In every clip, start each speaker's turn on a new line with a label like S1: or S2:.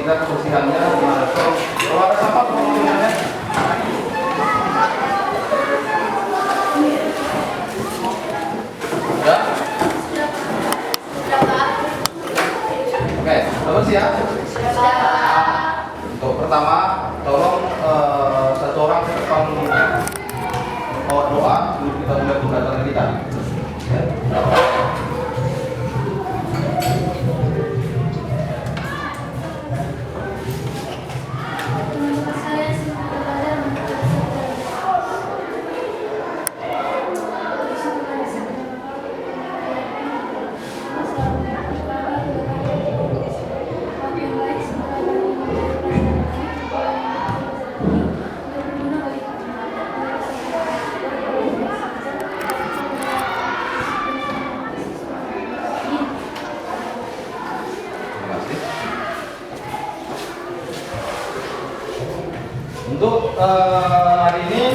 S1: kira-kira kebersihannya gimana? Kalau ada sampah kebersihannya? Sudah? Oke, terus ya? Untuk pertama, tolong satu orang ke depan doa sebelum kita mulai pembelajaran kita. Ya. Untuk hari ini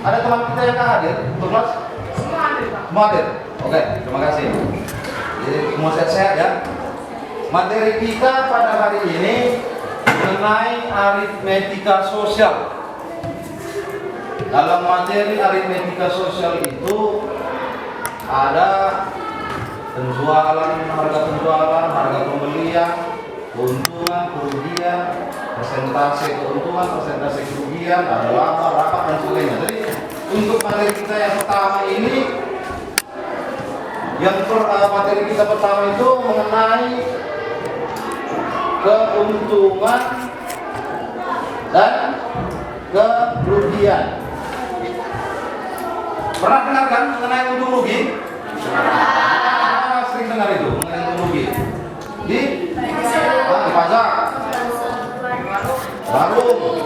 S1: ada teman kita yang akan hadir untuk kelas? Semua hadir, Pak. Semua hadir? Oke, terima kasih. Jadi semua sehat-sehat ya. Materi kita pada hari ini mengenai aritmetika sosial. Dalam materi aritmetika sosial itu ada penjualan, harga penjualan, harga pembelian, keuntungan, kerugian, persentase keuntungan, persentase kerugian, ada laba, rapat dan sebagainya. Jadi untuk materi kita yang pertama ini, materi kita pertama itu mengenai keuntungan dan kerugian. Pernah dengar kan mengenai untung rugi? Sering dengar itu mengenai untung rugi. Di pasar, warung,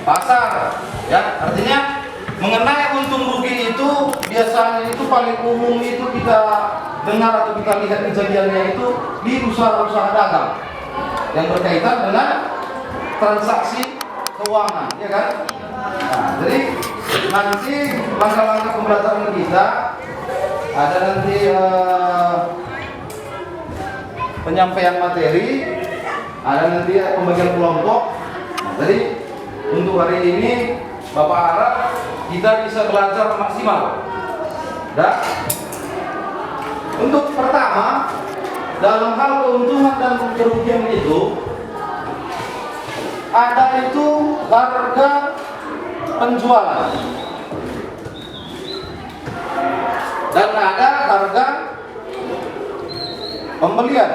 S1: pasar, ya artinya mengenai untung rugi itu biasanya itu paling umum itu kita dengar atau kita lihat kejadiannya itu di usaha-usaha dagang yang berkaitan dengan transaksi keuangan, ya kan? Nah, jadi nanti langkah-langkah pembelajaran kita ada nanti penyampaian materi, ada nanti pembagian kelompok. Nah, jadi untuk hari ini Bapak harap kita bisa belajar maksimal. Dan untuk pertama, dalam hal keuntungan dan kerugian itu ada itu harga penjualan dan ada harga pembelian.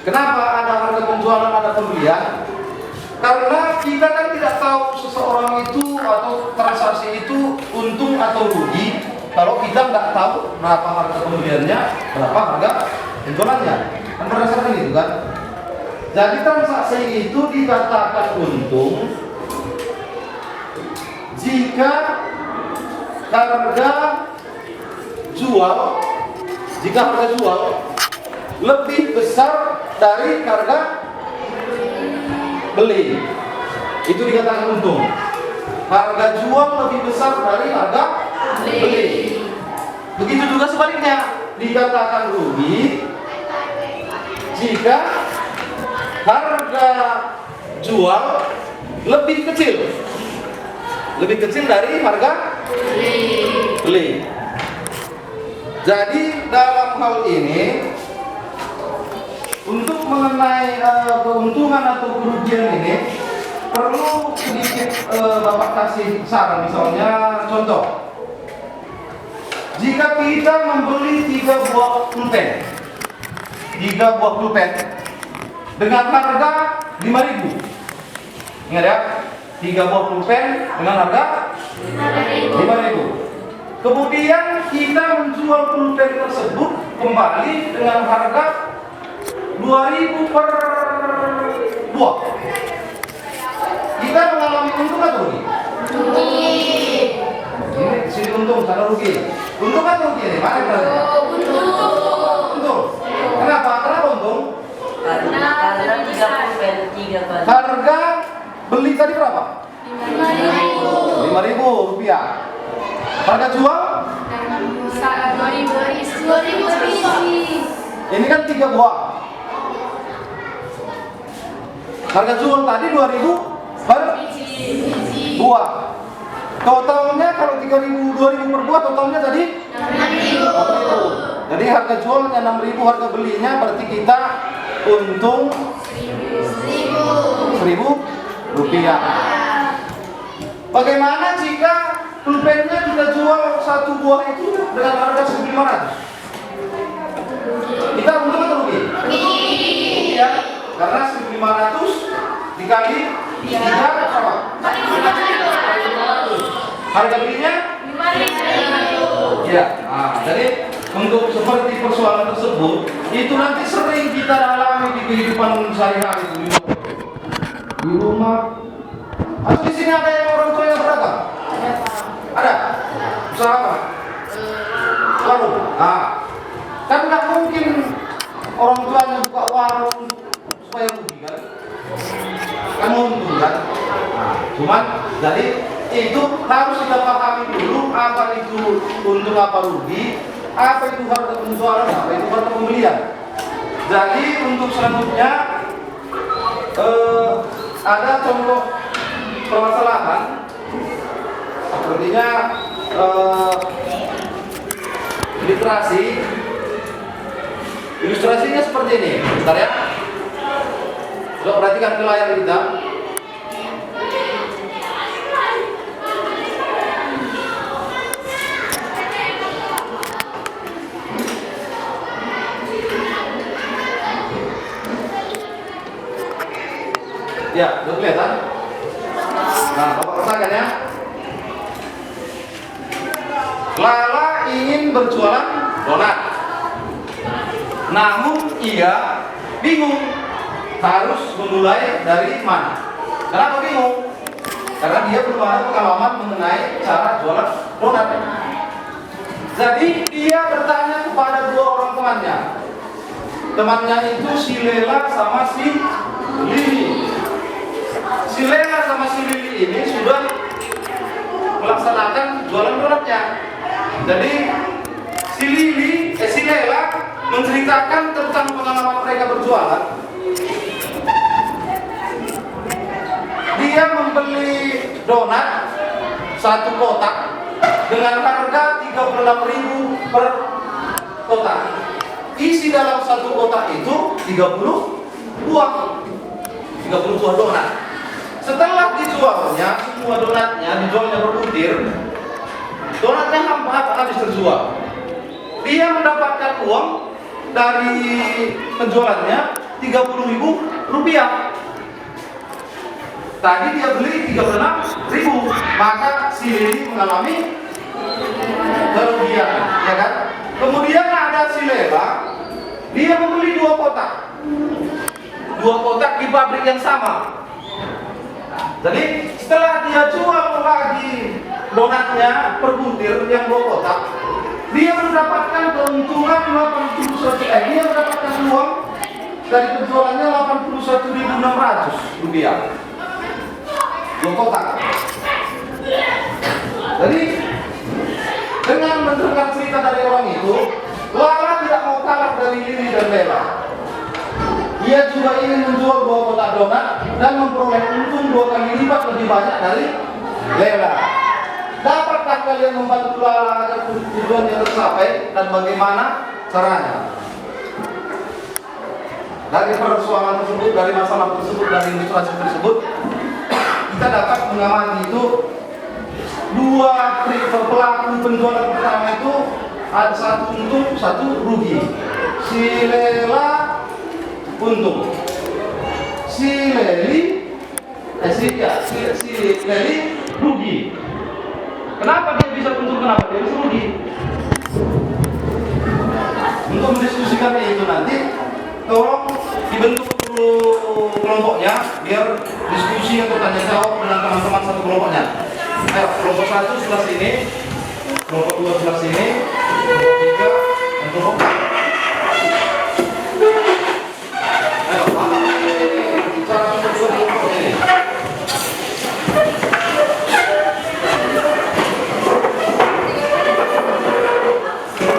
S1: Kenapa ada harga penjualan, ada pembelian? Karena kita kan tidak tahu seseorang itu atau transaksi itu untung atau rugi kalau kita nggak tahu berapa harga pembeliannya, berapa harga penjualannya. Kan berdasarkan itu kan. Jadi transaksi itu dikatakan untung jika harga jual lebih besar dari harga beli, itu dikatakan untung. Harga jual lebih besar dari harga beli. Begitu juga sebaliknya, dikatakan rugi jika harga jual lebih kecil dari harga beli. Jadi dalam hal ini untuk mengenai keuntungan atau kerugian ini perlu sedikit Bapak kasih saran. Misalnya contoh, jika kita membeli 3 buah pulpen dengan harga 5.000, ingat ya, 3 buah pulpen dengan harga 5.000. Kemudian kita menjual pulpen tersebut kembali dengan harga 2.000 per buah. Kita mengalami untung atau rugi? Ini sini untung, sana rugi. Untung atau rugi? Mana yang berarti? Untung. Kenapa? Kenapa untung?
S2: Karena 3 pulpen 3 kali.
S1: Harga beli tadi berapa? 5.000 rupiah. Harga jual?
S3: 2.000.
S1: Ini kan 3 buah. Harga jual tadi 2.000 per buah. Totalnya kalau 3.000 2.000 per buah, totalnya tadi 6.000. Jadi harga jualnya 6.000, harga belinya berarti kita untung 1.000 rupiah. Bagaimana jika pulpennya kita jual satu buah itu dengan harga 1.500? Kita untung atau rugi? Ya, karena 1.500 dikali 3 berapa? 500. Harga belinya 5.000. Ya, jadi untuk seperti persoalan tersebut itu nanti sering kita alami di kehidupan sehari-hari di rumah. Atau di sini ada yang orang tua yang berdagang? Ada. Usaha apa? Warung. Kan nggak mungkin orang tuanya buka warung supaya rugi kan? Kan untung kan? Cuman jadi itu harus kita pahami dulu apa itu untung apa rugi, apa itu harga penjualan, apa itu harga pembelian. Jadi untuk selanjutnya ada contoh permasalahan sepertinya ilustrasinya seperti ini. Bentar ya. Coba perhatikan ke layar kita. Ya, udah kelihatan? Nah, Bapak rasakan ya. Lala ingin berjualan donat. Namun ia bingung harus memulai dari mana. Kenapa bingung? Karena dia belum ada pengalaman mengenai cara jualan donat. Jadi dia bertanya kepada 2 orang temannya. Temannya itu si Lela sama si Lili. Si Lela sama si Lili ini sudah melaksanakan jualan donatnya. Jadi si Lela menceritakan tentang pengalaman mereka berjualan. Dia membeli donat 1 kotak dengan harga 36.000 per kotak. Isi dalam 1 kotak itu 30 buah. 30 buah donat. Setelah dijualnya, semua donatnya dijualnya berbutir. Donatnya hampir habis terjual. Dia mendapatkan uang dari penjualannya 30.000 rupiah. Tadi dia beli 36.000, maka si Lili mengalami kerugian, ya kan? Kemudian ada si Lela, dia membeli 2 kotak. 2 kotak di pabrik yang sama. Jadi setelah dia jual lagi donatnya per butir yang 2 kotak, dia mendapatkan keuntungan 81. Dia mendapatkan uang dari penjualannya 81.600 rupiah. 2 kotak. Jadi dengan mendengar cerita dari orang itu, Lala tidak mau kalah dari Lili dan Lela. Ia juga ingin menjual 2 kotak donat dan memperoleh untung 2 kali lipat lebih banyak dari Lela. Dapatkah kalian membantu Lala agar tujuannya tercapai dan bagaimana caranya? Dari persoalan tersebut, dari masalah tersebut, dari ilustrasi tersebut, kita dapat mengamati itu 2 pelaku penjualan pertama itu ada 1 untung, 1 rugi. Si Lela untung, si Leli rugi. Kenapa dia bisa untung? Kenapa dia bisa rugi? Untuk mendiskusikan itu nanti, tolong dibentuk dulu kelompoknya biar diskusi atau tanya jawab dengan teman-teman satu kelompoknya. Ayo, kelompok 1 sebelah sini, kelompok 2 sebelah sini, kelompok 3 dan kelompok 4. Ayo, bicara kelompok 2 kelompoknya ini.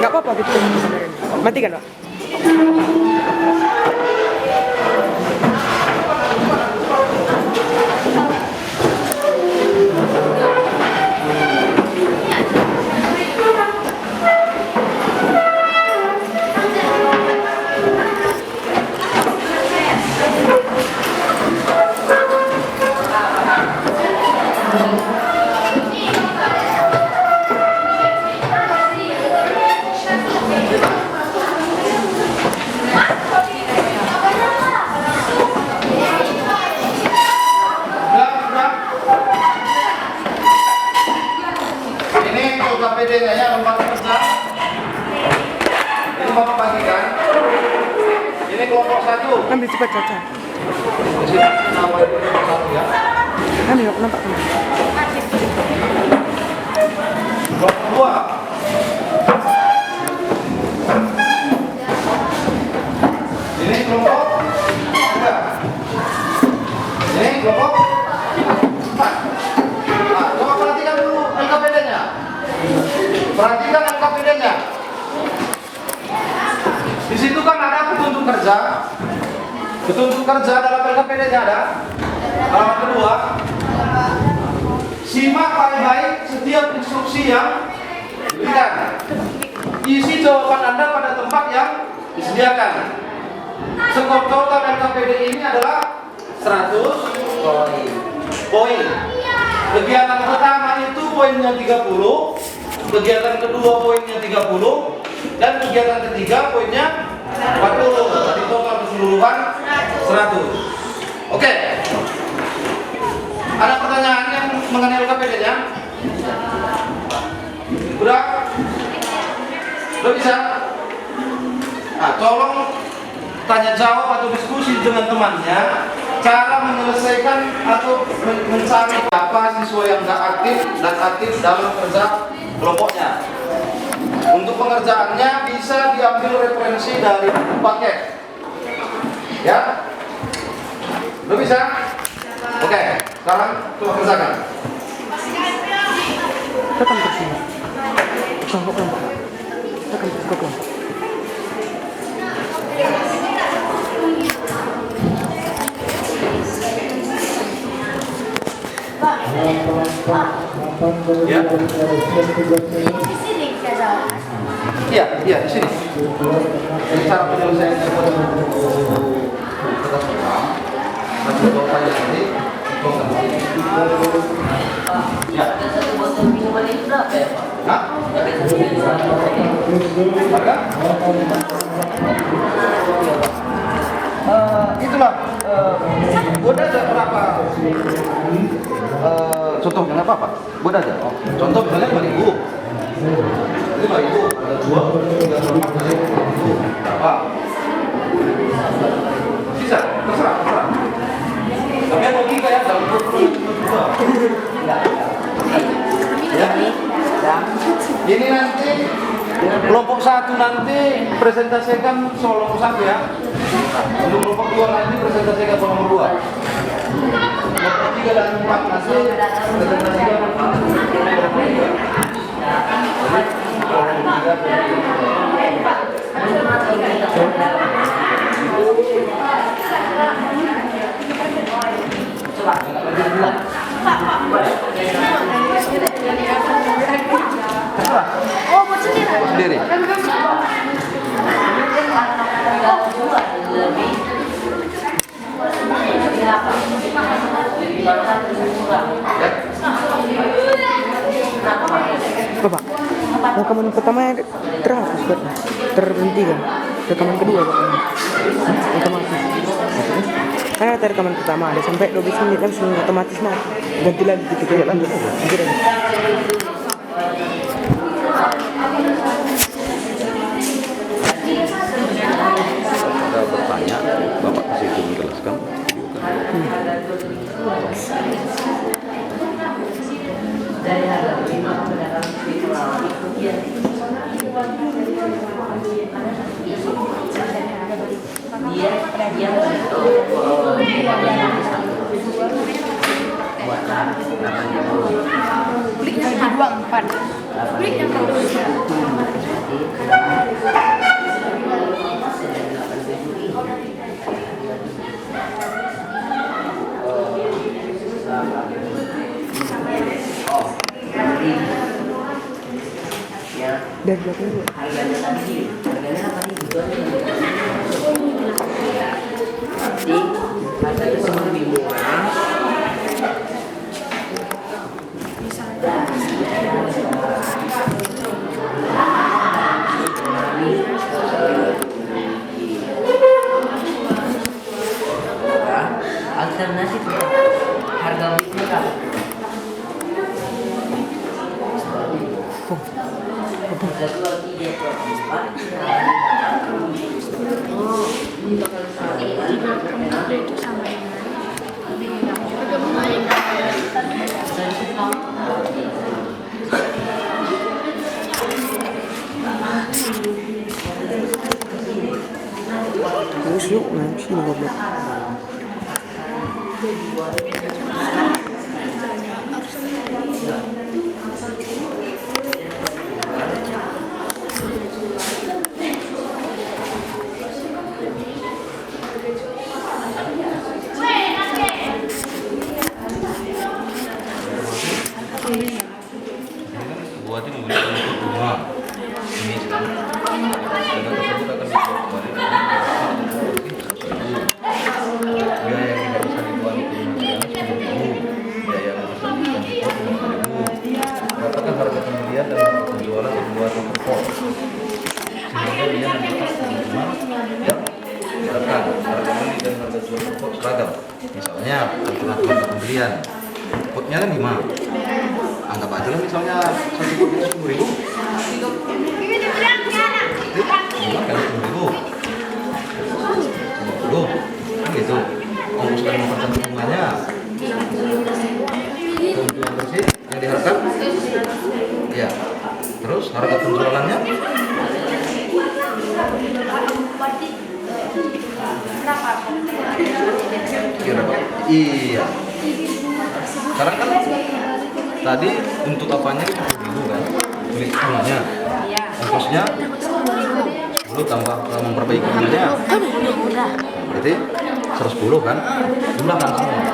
S3: Nggak apa-apa gitu. Matikan, Pak.
S1: maju.
S3: Ambil cepat Caca.
S1: Di sini nama itu satu ya.
S3: Ambil nampak.
S1: Kelompok kedua. Ini kelompok tiga. Ini kelompok empat. Nah, coba perhatikan dulu LKPD-nya. Perhatikan LKPD-nya. Di situ kan ada petunjuk kerja. Petunjuk kerja dalam LKPD-nya ada. Halaman kedua. Simak baik-baik setiap instruksi yang diberikan. Isi jawaban Anda pada tempat yang disediakan. Skor total LKPD ini adalah 100 poin. Kegiatan pertama itu poinnya 30, kegiatan kedua poinnya 30, dan kegiatan ketiga poinnya 40. Jadi total keseluruhan 100. Oke. Ada pertanyaan yang mengenai LKPD-nya? Udah? Udah bisa? Nah, tolong tanya jawab atau diskusi dengan temannya cara menyelesaikan atau mencari apa siswa yang nggak aktif dan aktif dalam kerja kelompoknya. Untuk pengerjaannya bisa diambil referensi dari buku paket. Ya? Udah bisa? Oke, sekarang coba kerjakan.
S3: Tekan ke sini. Kelompok. Tekan ke kelompok.
S1: Ya. Iya, di sini. Ini cara penyelesaiannya kertas program. Masih bawa nanti. Ya.
S2: Satu botol minuman itu berapa ya Pak?
S1: Hah? Harga? Itulah. Udah ada berapa? Contohnya nggak apa-apa. Buat aja. Oh, contoh misalnya 5.000. Ini 5.000. Ada 2, 3, 4, 5.000. Berapa? Bisa. Terserah. Tapi yang logika ya. Dalam 20 juga. Ya. Ini nanti kelompok 1 nanti presentasikan soal nomor 1 ya. Untuk kelompok 2 nanti presentasikan soal nomor 2. Kelompok 3 dan 4 nanti presentasikan kelompok 3.
S4: Oh, buat sendiri.
S1: Sendiri.
S3: Bapak, rekaman pertama terhapus kan? Terhenti kan? Rekaman kedua Pak? Otomatis. Kan ada rekaman pertama ada sampai 12 menit langsung otomatis mati. Ganti lagi gitu kayak lanjut aja. Lanjut aja.
S5: Ada bertanya, Bapak ke situ menjelaskan.
S2: Dari harga 5 pedagang spiritual kemudian dia
S4: Beli yang kedua 4. Beli yang kedua.
S3: Dari belakang dulu.
S2: harganya tadi harganya 8.000 jadi harganya semua lebih murah. Alternatif harga murah. Ini bakal
S3: Masuk, nah sini goblok.
S5: buatin unit untuk rumah ini dana tersebut akan dibuat kembali biaya yang tidak bisa dibuat itu 10.000, biaya yang bisa dibuat 50.000. Katakan harga pembelian dan harga penjualan dibuat per pot sehingga dia mendapat keuntungan yang diharapkan. Harga beli dan harga jual per pot seragam. Misalnya untuk harga pembelian potnya kan 5, anggap aja lah misalnya satu pot itu 10.000, 5 kali 10.000 50 kan gitu. Ongkos dan mempercantik bunganya, keuntungan bersih yang diharapkan ya. Terus harga penjualannya berapa? Iya. Sekarang kan tadi untuk apanya itu 10.000 kan, beli bunganya, ongkosnya dulu tambah memperbaiki bunganya, berarti 110 kan, jumlahkan semua.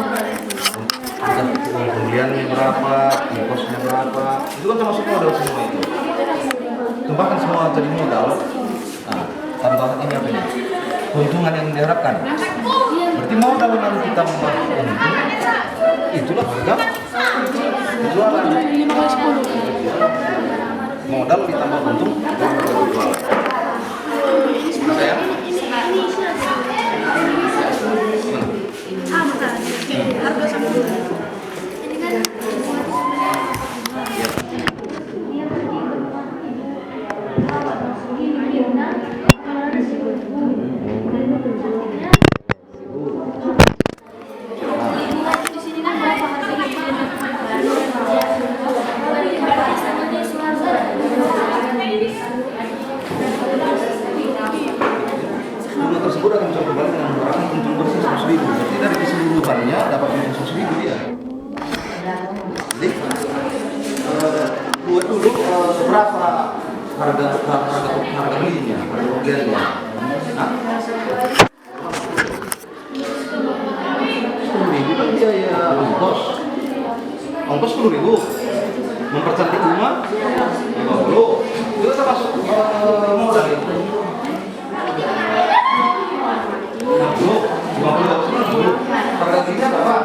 S5: Uang pembeliannya berapa, ongkosnya berapa, itu kan termasuk modal semua itu. Tambahkan semua jadi modal. Nah, tambahan ini apa ini? Keuntungan yang diharapkan. Berarti modal nanti kita membuat untung, itulah harga penjualan. Modal ditambah untung, itu harga penjualan. Bisa ya?
S4: Harga sama dulu. Ini kan
S5: Bunga tersebut akan bisa kembali dengan menggunakan untung bersih 100.000. Berarti dari keseluruhannya dapat untung 100.000 dia. Jadi buat dulu berapa harga belinya, harga pembeliannya? Nah, 10.000 kan biaya ongkos 10.000, mempercantik rumah 50, itu termasuk modal itu. 50 harga dirinya berapa?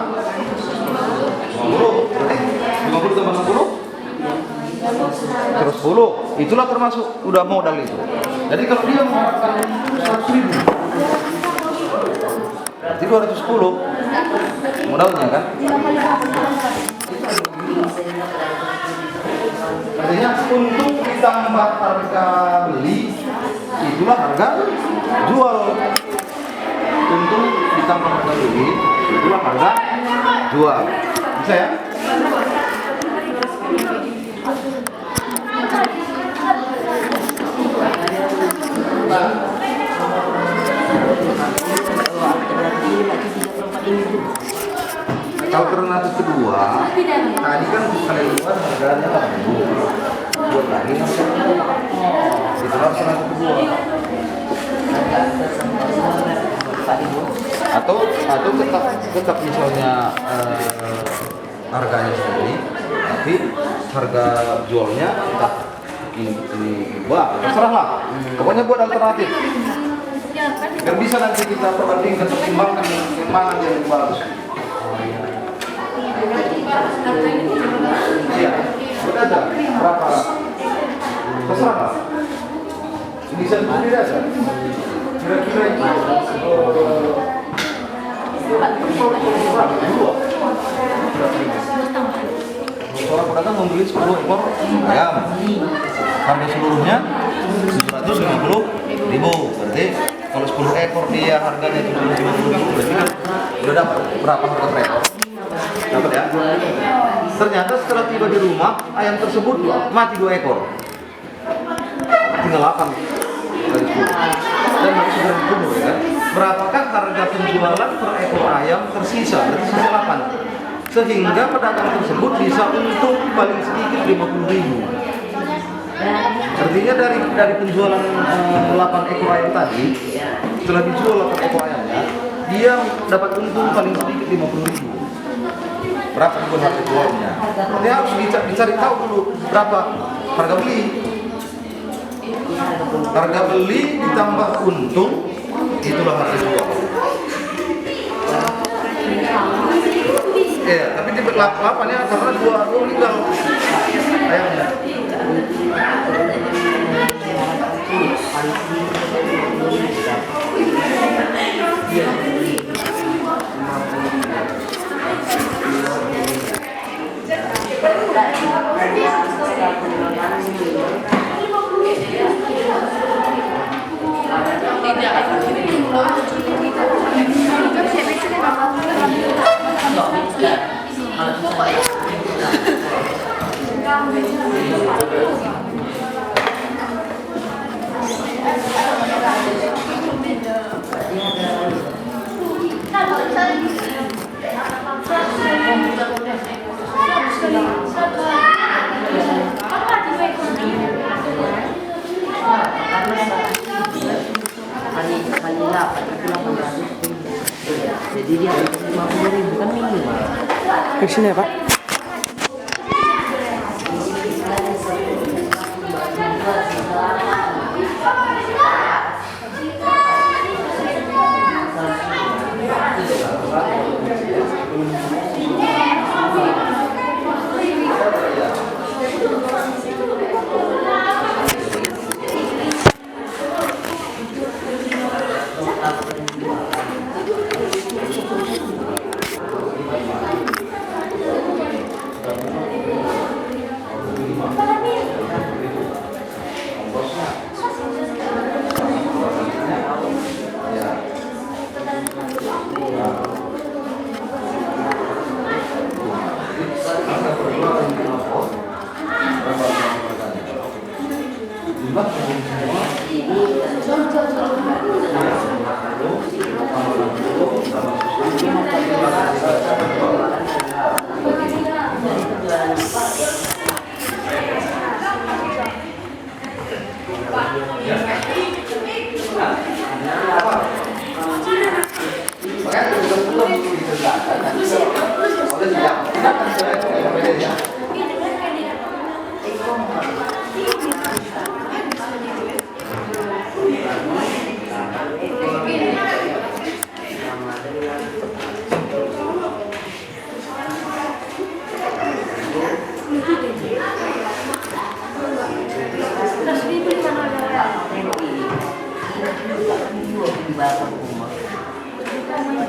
S5: 50, berarti 50 tambah 60 terus 10, itulah termasuk udah modal itu. Jadi kalau dia mengharapkan 100.000 berarti 210 modalnya kan. Artinya untung ditambah harga beli, itulah harga jual. Untung ditambah harga beli, itulah harga jual. Bisa ya? Alternatif kedua, tadi kan kali luar harganya 80, buat lagi itu alternatif kedua. Atau tetap misalnya harganya sendiri, tapi harga jualnya entah diubah, terserah lah. Pokoknya buat alternatif. Biar bisa nanti kita perbandingkan, pertimbangkan yang mana yang lebih bagus. Iya, udah ada berapa? Terserah lah. Ini sendiri aja. Kira-kira itu seorang pedagang membeli 10 ekor ayam, harga seluruhnya 750.000. Berarti kalau 10 ekor dia harganya 750.000, berarti kan udah dapat berapa harga per ekor? Dapat ya? Ternyata setelah tiba di rumah, ayam tersebut mati 2 ekor, tinggal 8 dari 10. dan harus segera dibunuh ya kan. Berapakah harga penjualan per ekor ayam tersisa? Berarti sisa 8. Sehingga pedagang tersebut bisa untung paling sedikit 50.000. Artinya dari penjualan 8 ekor ayam tadi, setelah dijual 8 ekor ayamnya, dia dapat untung paling sedikit 50.000. Berapa pun harga jualnya? Dia harus dicari tahu dulu berapa harga beli. Harga beli ditambah untung, itulah harga jual. Iya, tapi di 8 ya karena dua meninggal ayamnya.
S2: Jadi dia 50.000 kan minimal.
S3: Ke sini ya Pak.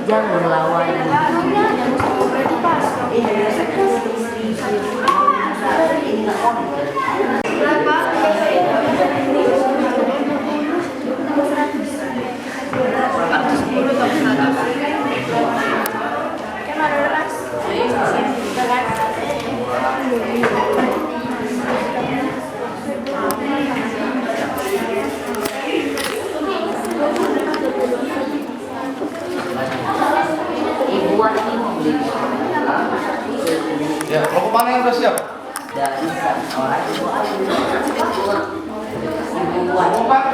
S2: Jangan melawan.
S1: Ya, kelompok mana yang udah siap? Kelompok 4?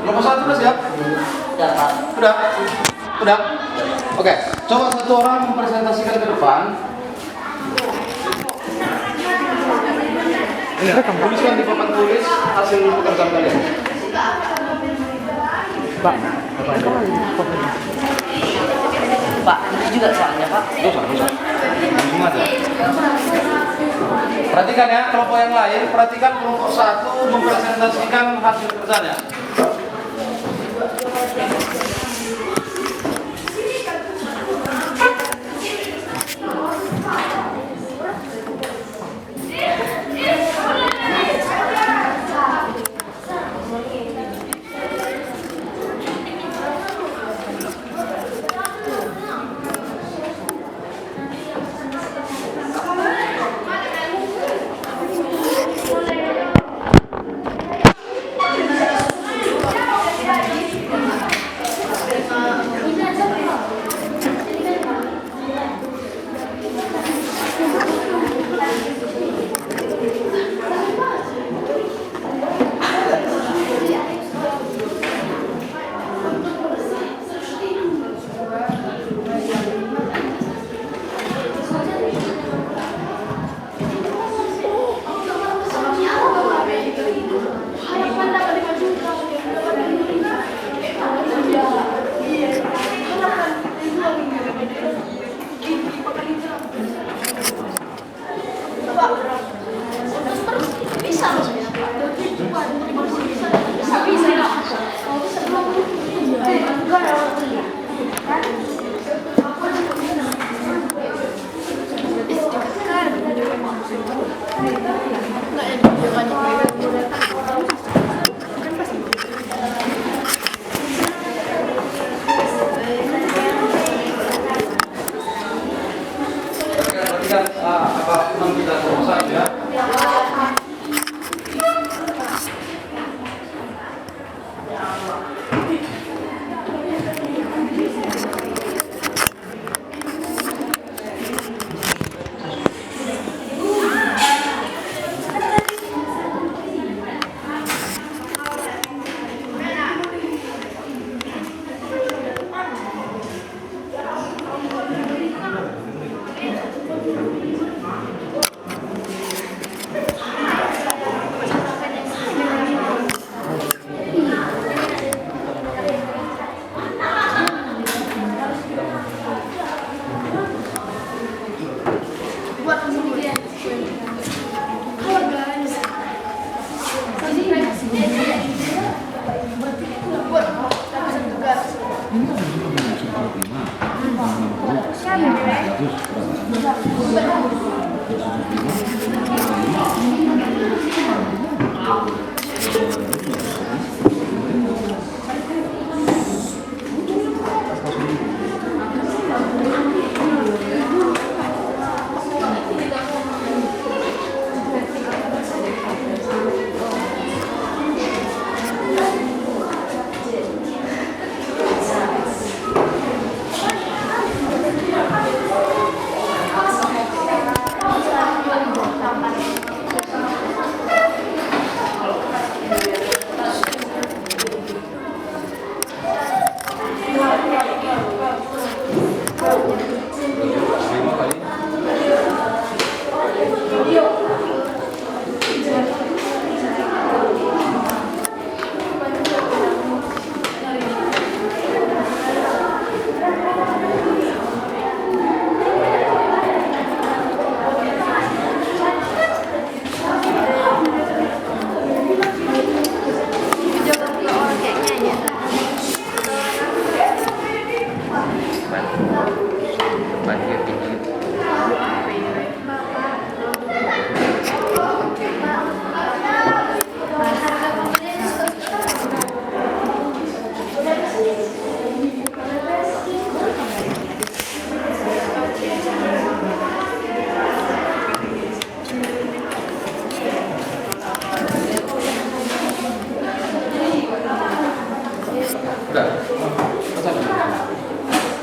S1: Kelompok 1 udah siap? Udah? Udah? Oke, coba satu orang mempresentasikan ke depan. Ini, tuliskan di papan tulis hasil pekerjaan kalian.
S3: Pak.
S2: Pak, ini juga soalnya Pak.
S1: Dosa. Langsung aja. Perhatikan ya, kelompok yang lain, perhatikan kelompok 1 mempresentasikan hasil kerjanya.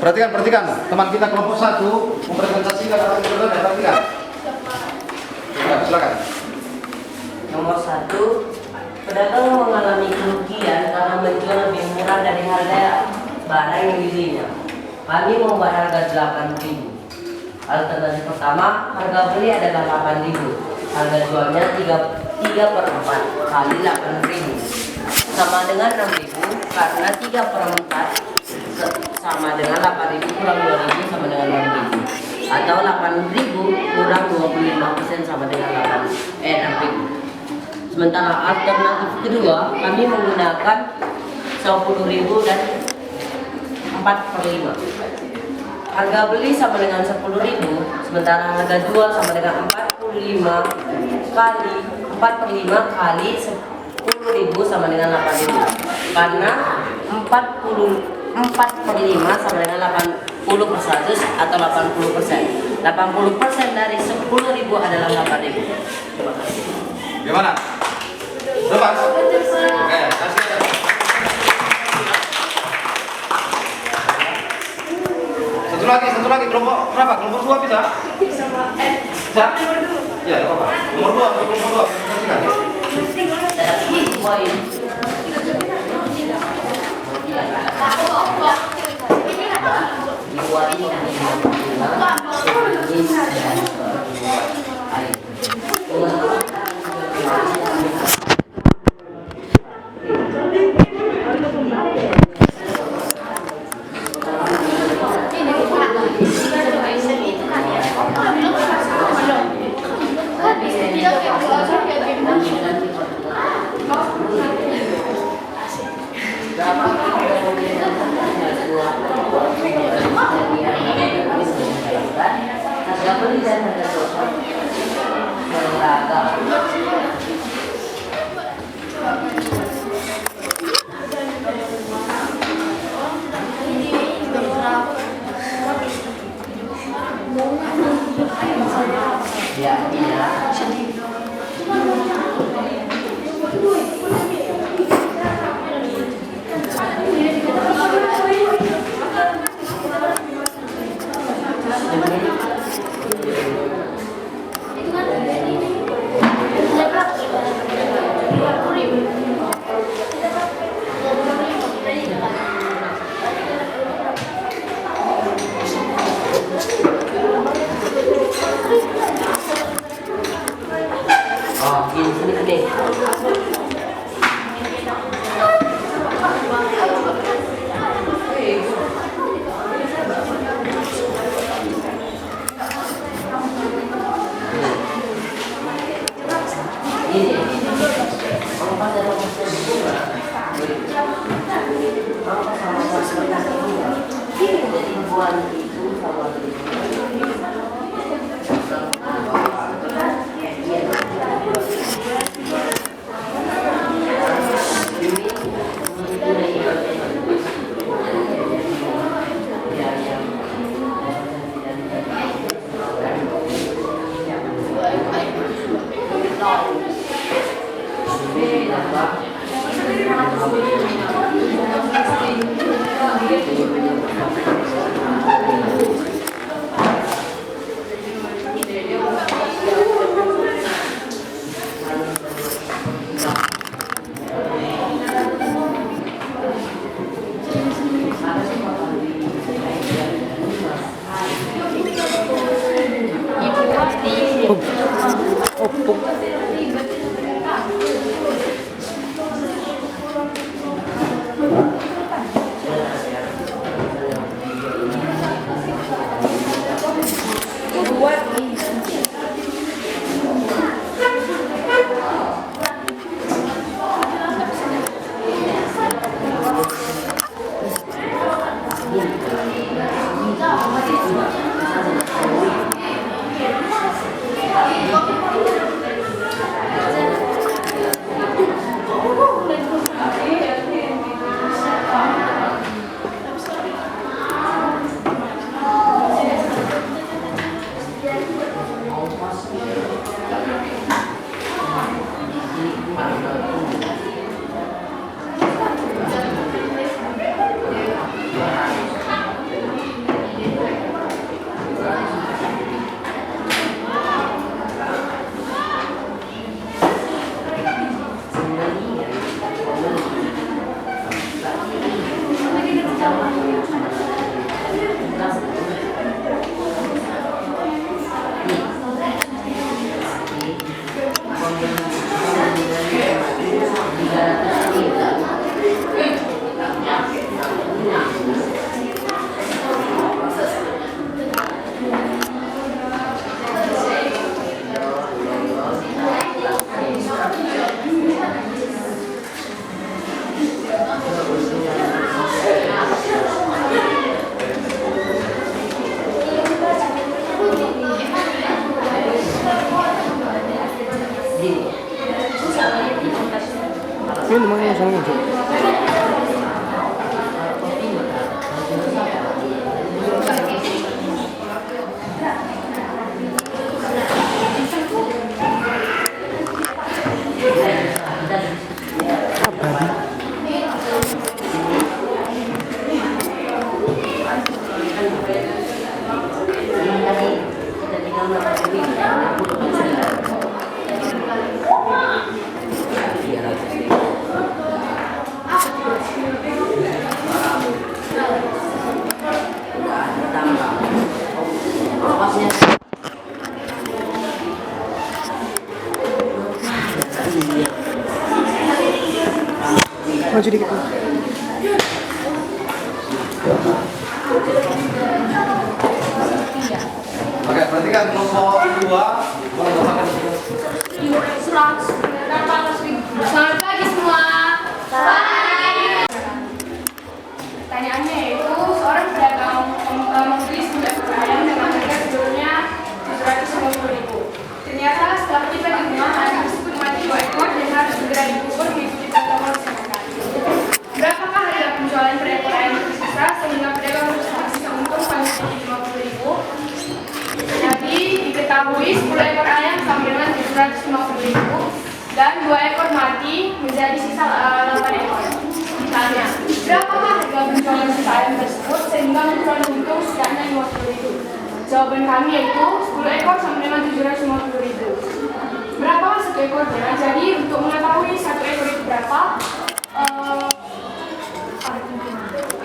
S1: perhatikan. Teman kita kelompok 1 mempresentasikan apa yang berbeda, perhatikan. Ya, silakan.
S2: Nomor 1, pedagang mengalami kerugian karena menjual lebih murah dari harga barang yang dibelinya. Kami membuat harga 8.000. Alternatif pertama, harga beli adalah 8.000. Harga jualnya 3/4 kali 8.000 sama dengan 6.000, karena 3/4 sama dengan 8.000 kurang 2.000 sama dengan 6.000, atau 8.000 kurang 25% sama dengan 6.000. Sementara alternatif kedua, kami menggunakan 10.000 dan 4/5. Harga beli sama dengan 10.000, sementara harga jual sama dengan 4/5 kali 10.000 sama dengan 8.000. Karena 4/5 sama dengan 80/100 atau 80%. 80% dari 10.000 adalah 8.000. Terima kasih.
S1: Gimana? Lepas? Oke, kasih. Satu lagi, kelompok berapa? Kelompok 2 bisa? Bisa? Ya, apa? Nomor 2, kelompok 2.
S2: Harga beli dan harga jual beragam. Ya, oh, gini.
S3: ini mana sama aja. Maju dikit.
S5: Oke, perhatikan nomor 2.
S4: Selamat pagi semua. Pertanyaannya yaitu seorang pedagang membeli 10 ekor ayam dengan harga sebelumnya 750.000. Ternyata setelah tiba di rumah ayam tersebut mati 2 ekor dan harus segera dikubur mengikuti protokol kesehatan. Berapakah harga penjualan per ekor ayam tersisa sehingga pedagang bisa untung paling sedikit 50.000? Jadi diketahui 10 ekor ayam sama dengan 750.000 dan 2 ekor mati menjadi sisa 8 ekor. Misalnya, berapakah harga penjualan sisa ayam tersebut sehingga memperoleh untung setidaknya 50.000? Jawaban kami yaitu 10 ekor sama dengan 750.000. Berapakah 1 ekornya? Jadi untuk mengetahui 1 ekor itu berapa,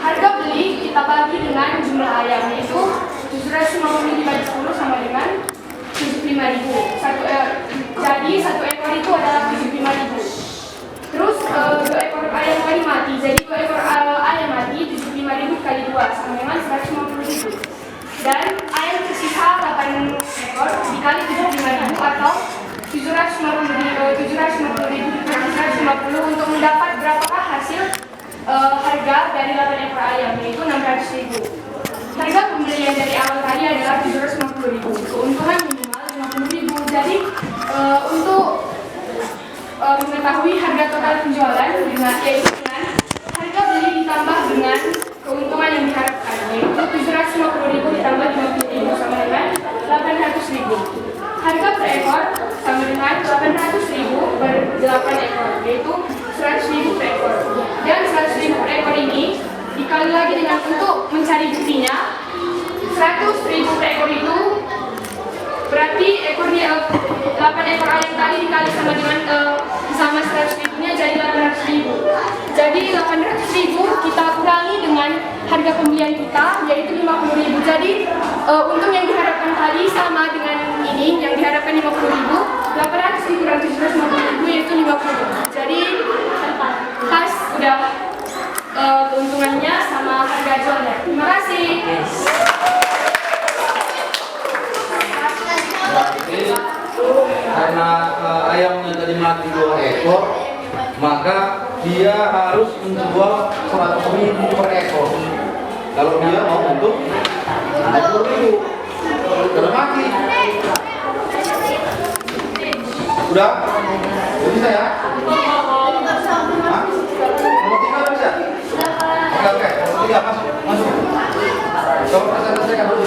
S4: harga beli kita bagi dengan jumlah ayam yaitu 750 dibagi 10 sama dengan 75.000. Jadi 1 ekor itu adalah 75.000. Terus 2 ekor ayam tadi mati. Jadi 2 ekor ayam mati 75.000 kali 2 sama dengan 150.000. Dan ayam tersisa 8 ekor dikali 75.000 atau 750.000 dikali 150 untuk mendapat berapakah hasil harga dari 8 ekor ayam yaitu 600.000. Harga pembelian dari awal tadi adalah 750.000. Keuntungan minimal 50.000. Jadi untuk mengetahui harga total penjualan yaitu dengan harga beli ditambah dengan keuntungan yang diharapkan yaitu 750.000 ditambah 50.000 sama dengan 800.000. Harga per ekor sama dengan 800.000 per 8 ekor yaitu 100.000 per ekor. Dan 100.000 per ekor ini dikali lagi dengan untuk mencari buktinya 100.000 per ekor itu berarti ekornya 8 ekor ayam tadi dikali sama dengan sama 100.000 nya jadi 800.000. Jadi 800.000 kita kurangi dengan harga pembelian kita yaitu 50.000. Jadi untung yang diharapkan tadi sama dengan ini yang diharapkan 50.000. 800 kurang 750.000 yaitu 50. Jadi pas udah keuntungannya sama harga jualnya. Terima kasih.
S5: Karena ayamnya tadi mati 2 ekor, maka dia harus menjual 100.000 per ekor. Kalau dia mau untung 50.000, udah mati. Udah? Udah bisa ya? Hah? Nomor 3 bisa? Oke, nomor 3 masuk. Coba selesaikan dulu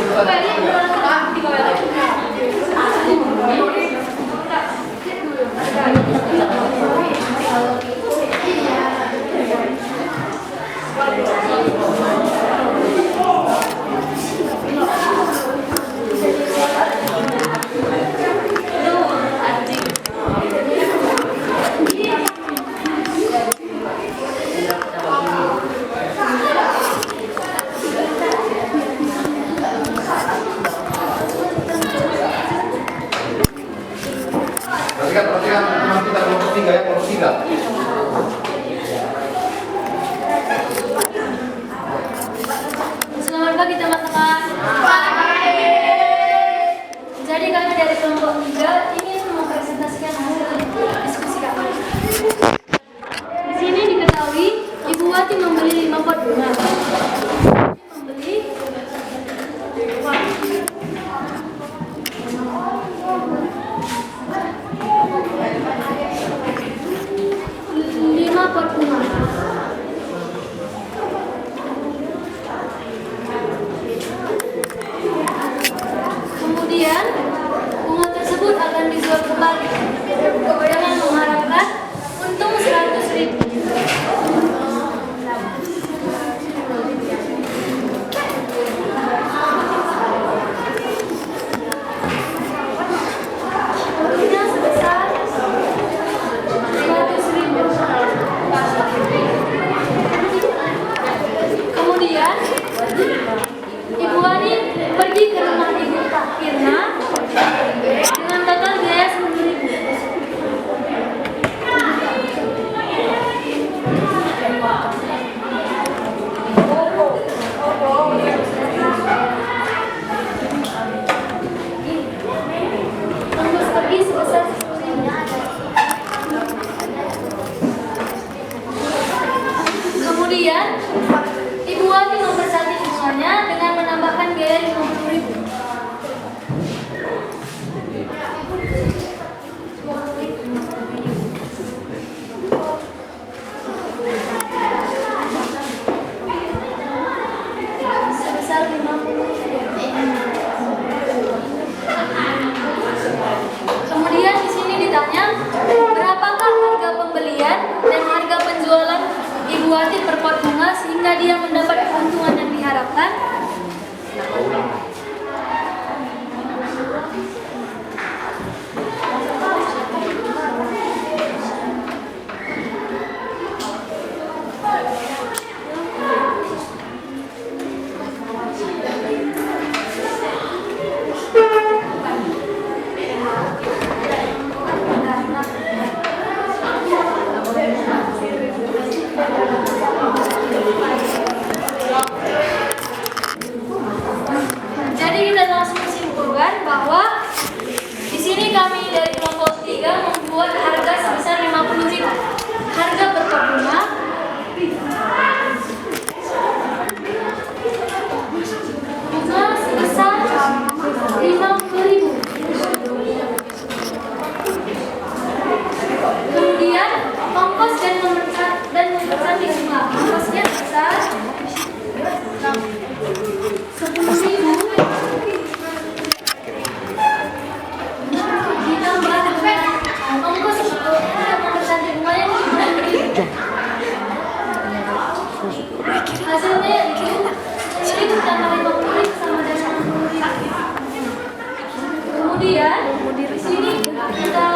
S6: slogan bahwa di sini kami dari kelompok 3 membuat harga sebesar 50.000. Harga berapa bunga? Bunga sebesar 50.000. Kemudian ongkos dan mempersanding bunga. Ongkosnya sebesar 10.000 ditambah dengan ongkos untuk mempersanding bunganya 9.000. Hasilnya itu 1.000 tambah 50.000 sama dengan 60.000. Kemudian di sini kita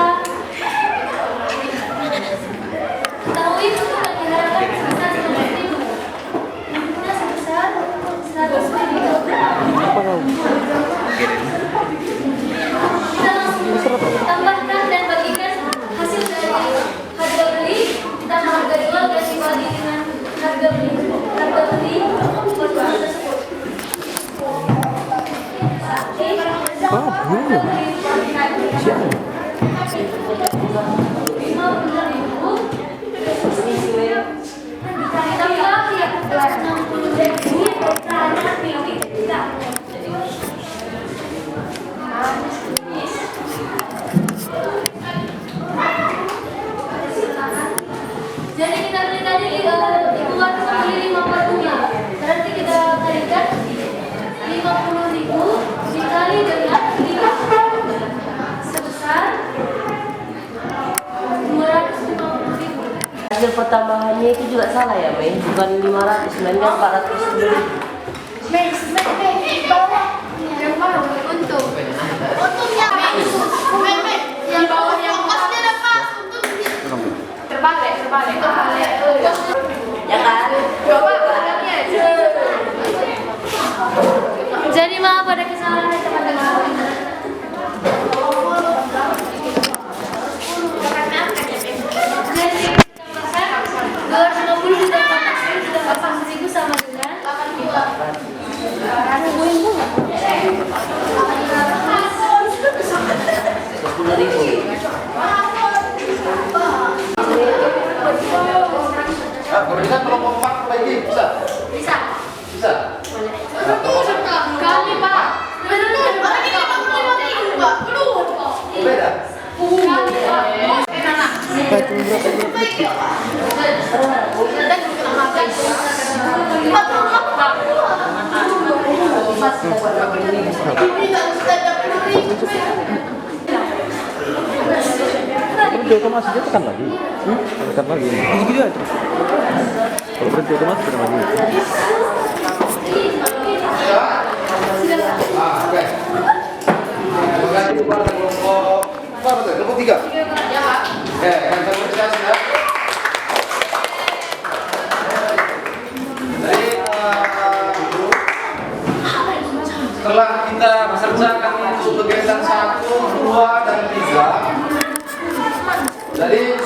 S6: ketahui untuk diharapkan sebesar 100.000. Inputnya sebesar 100.000.
S3: Apa kau?
S6: Kita langsung tambahkan dan bagikan hasil dari harga beli ditambah harga jual dan dibagi dengan harga beli tersebut.
S3: Bunga. Siapa?
S6: 50.000 ditambah 60.000. Jadi kita beli tadi hitungan beli 5 bunga. Berarti kita kalikan 50.000 dikali dengan 5 sebesar 250.000.
S2: Hasil pertambahannya itu juga salah ya, Mei? Bukan 500, melainkan 410.000.
S4: Yang bawah untung. Untungnya yang bawah yang ongkosnya dapat untung terbalik.
S2: Ya kan?
S4: Coba barangnya.
S6: Jadi maaf ada kesalahan teman-teman. Jadi tambahkan 250 ditambah 80.000 sama dengan
S2: 10.000.
S1: Kalau bisa kelompok 4 lagi bisa?
S4: Bisa.
S1: Bisa?
S4: Kali Pak. Orang ini 50.000 Pak.
S1: Beda?
S3: Baju berapa?
S5: Berhenti otomatis dia tekan lagi. Tekan lagi.
S3: Gitu aja.
S5: Kalau berhenti otomatis tekan lagi.
S1: Oke. Terima kasih kepada kelompok berapa tuh? Kelompok 3?
S4: Ya Pak.
S1: Yang saya ya. Jadi setelah kita kerjakan untuk kegiatan 1, 2, dan 3, jadi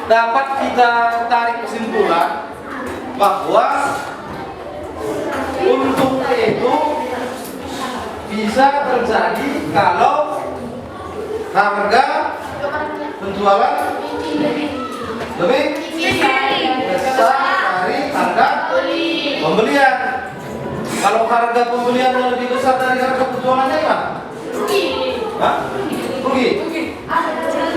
S1: dapat kita tarik kesimpulan bahwa untung itu bisa terjadi kalau harga penjualan lebih besar dari harga pembelian. Kalau harga pembeliannya lebih besar dari harga penjualannya gimana? Hah? Rugi.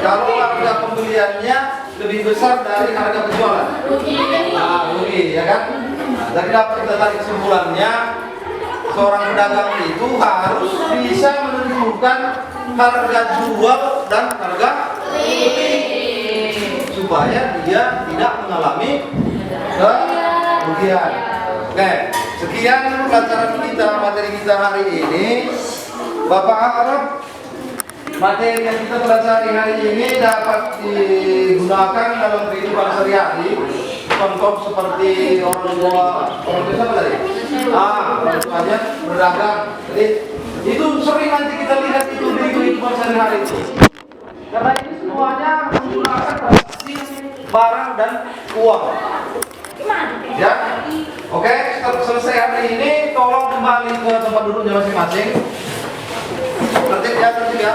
S1: Kalau harga pembeliannya lebih besar dari harga penjualan, rugi, ya kan? Jadi dapat kita tarik kesimpulannya, seorang pedagang itu harus bisa menentukan harga jual dan harga beli supaya dia tidak mengalami kerugian. Oke, sekian pelajaran kita, materi kita hari ini. Bapak harap materi yang kita pelajari hari ini dapat digunakan dalam kehidupan sehari-hari. Contoh seperti orang tua siapa tadi? Orang tuanya berdagang. Jadi itu sering nanti kita lihat itu di kehidupan sehari-hari itu. Karena ini semuanya menggunakan transaksi barang dan uang. Ya, oke. Selesai hari ini, tolong kembali ke tempat duduknya masing-masing. Tertib ya, tertib ya.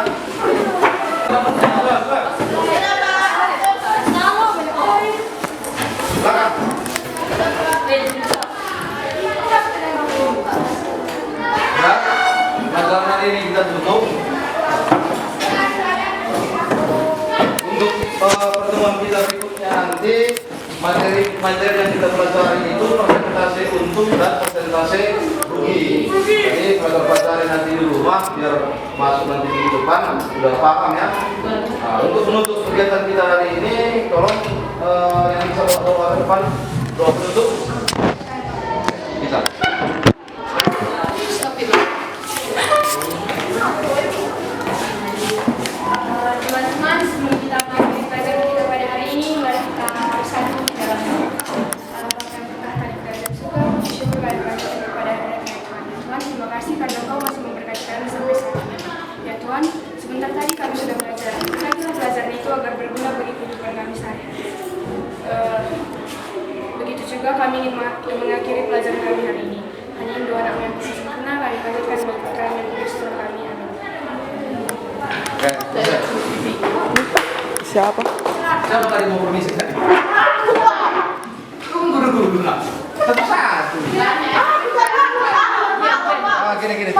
S1: Belakang. Ya, pelajaran hari ini kita tutup. Untuk pertemuan kita berikutnya nanti materi yang kita pelajari itu persentase untung dan persentase rugi. Jadi pelajari nanti di rumah biar masuk nanti di depan sudah paham ya. Nah, untuk menutup kegiatan kita hari ini, tolong yang bisa bawa ke depan doa penutup. Bisa.
S4: Teman-teman, sebelum kita mengakhiri pelajaran kita pada hari ini, mari kita bersatu di dalam doa. Allah yang pernah tadi kita dan suka, syukur kepada hadirat Tuhan. Tuhan, terima kasih karena Engkau masih memberkati kami sampai saat ini. Ya Tuhan, sebentar tadi kami sudah belajar. Berkatilah pelajaran itu agar berguna bagi kehidupan kami sehari-hari. Begitu juga kami ingin mengakhiri pelajaran kami hari ini. Hanya doa anak yang khusus sempurna, kami panjatkan sebagai putra yang kudus Tuhan kami. Amin.
S3: Siapa?
S5: Siapa tadi mau permisi tadi? Guru-guru dulu. Satu-satu.
S1: Gini.